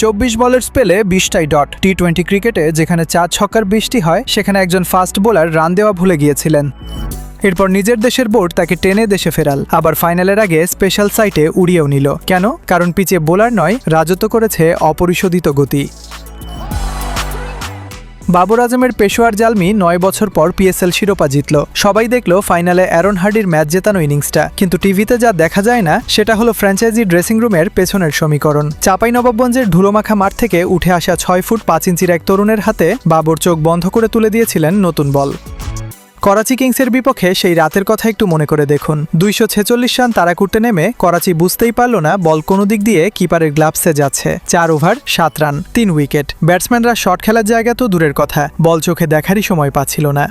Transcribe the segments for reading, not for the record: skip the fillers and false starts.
24 বলের স্পেলে 20টাই ডট। টি-20 ক্রিকেটে যেখানে 4 ছক্কার বৃষ্টি হয় সেখানে একজন ফাস্ট বোলার রান দেওয়া ভুলে গিয়েছিলেন। এরপর নিজের দেশের বোর্ড তাকে টেনে দেশে ফেরাল, আবার ফাইনালের আগে স্পেশাল সাইটে উড়িয়েও নিল। কেন? কারণ পিচে বোলার নয়, রাজত্ব করেছে অপরিশোধিত গতি। বাবর আজমের পেশোয়ার জালমি 9 বছর পর পিএসএল শিরোপা জিতল। সবাই দেখল ফাইনালে অ্যারন হার্ডির ম্যাচ জেতানো ইনিংসটা, কিন্তু টিভিতে যা দেখা যায় না সেটা হলো ফ্র্যাঞ্চাইজি ড্রেসিং রুমের পেছনের সমীকরণ। চাঁপাইনবাবগঞ্জের ধুলোমাখা মাঠ থেকে উঠে আসা 6 ফুট 5 ইঞ্চির এক তরুণের হাতে বাবর চোখ বন্ধ করে তুলে দিয়েছিলেন নতুন বল। করাচি কিংসের বিপক্ষে সেই রাতের কথা একটু মনে করে দেখুন। 246 রান তাড়া করতে নেমে করাচি বুঝতেই পারল না বল কোনো দিক দিয়ে কিপারের গ্লাভসে যাচ্ছে। 4 ওভার 7 রান 3 উইকেট। ব্যাটসম্যানরা শট খেলার জায়গা তো দূরের কথা, বল চোখে দেখারই সময় পাচ্ছিল না।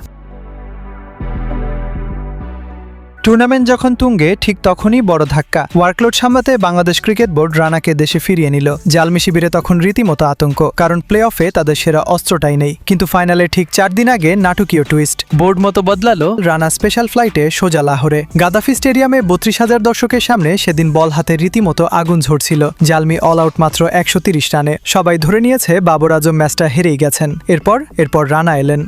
টুর্নামেন্ট যখন তুঙ্গে ঠিক তখনই বড় ধাক্কা। ওয়ার্কলোড সামলাতে বাংলাদেশ ক্রিকেট বোর্ড রানাকে দেশে ফিরিয়ে নিল। জালমি শিবিরে তখন রীতিমতো আতঙ্ক, কারণ প্লে অফে তাদের সেরা অস্ত্রটাই নেই। কিন্তু ফাইনালে ঠিক 4 দিন আগে নাটকীয় টুইস্ট। বোর্ড মতো বদলালো, রানা স্পেশাল ফ্লাইটে সোজা লাহোরে। গাদ্দাফি স্টেডিয়ামে 32,000 দর্শকের সামনে সেদিন বল হাতে রীতিমতো আগুন ঝরছিল। জালমি অল আউট মাত্র 130 রানে। সবাই ধরে নিয়েছে বাবর আজম ম্যাচটা হেরেই গেছেন। এরপর রানা এলেন।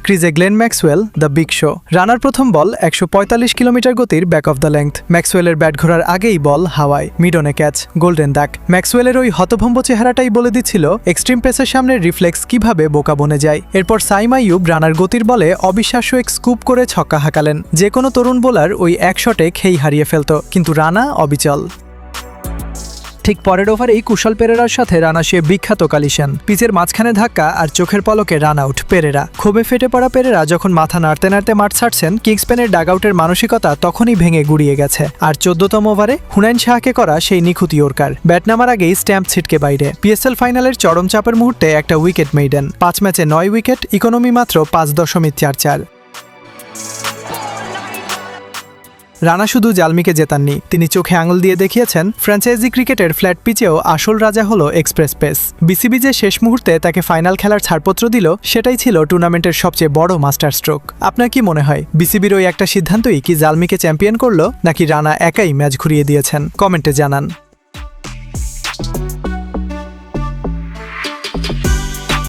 ক্রিজে Glenn Maxwell, the big show. রানার প্রথম বল 145 কিলোমিটার গতির ব্যাক অফ দ্য লেংথ। ম্যাক্সওয়েলের ব্যাট ঘোরার আগেই বল হাওয়ায়, মিডনে ক্যাচ, গোল্ডেন দাগ। ম্যাক্সওয়েলের ওই হতভম্ব চেহারাটাই বলে দিচ্ছিল এক্সট্রিম পেসের সামনে রিফ্লেক্স কিভাবে বোকা বনে যায়। এরপর সাইম আইয়ুব রানার গতির বলে অবিশ্বাস্য এক স্কুপ করে ছক্কা হাঁকালেন। যে কোনো তরুণ বোলার ওই এক শটে খেই হারিয়ে ফেলত, কিন্তু রানা অবিচল। ঠিক পরের ওভারেই কুশল পেরেরার সাথে রানা সে বিখ্যাত কালিশান। পিচের মাঝখানে ধাক্কা আর চোখের পলকে রান আউট পেরেরা। ক্ষোভে ফেটে পড়া পেরেরা যখন মাথা নাড়তে নাড়তে মাঠ ছাড়ছেন, কিংসম্যানের ডাগআউটের মানসিকতা তখনই ভেঙে গুড়িয়ে গেছে। আর 14তম ওভারে হুনাইন শাহকে করা সেই নিখুঁত ইয়র্কার। ব্যাট নামার আগেই স্ট্যাম্প ছিটকে বাইরে। পিএসএল ফাইনালের চরম চাপের মুহূর্তে একটা উইকেট মেইডেন। 5 ম্যাচে 9 উইকেট, ইকোনমি মাত্র 5.44। রানা শুধু জালমিকে জেতাননি, তিনি চোখে আঙুল দিয়ে দেখিয়েছেন ফ্র্যাঞ্চাইজি ক্রিকেটের ফ্ল্যাট পিচেও আসল রাজা হলো এক্সপ্রেস পেস। বিসিবি যে শেষ মুহূর্তে তাকে ফাইনাল খেলার ছাড়পত্র দিল, সেটাই ছিল টুর্নামেন্টের সবচেয়ে বড় মাস্টার স্ট্রোক। আপনার কি মনে হয়, বিসিবির ওই একটা সিদ্ধান্তই কি জালমিকে চ্যাম্পিয়ন করলো, নাকি রানা একাই ম্যাচ ঘুরিয়ে দিয়েছেন? কমেন্টে জানান।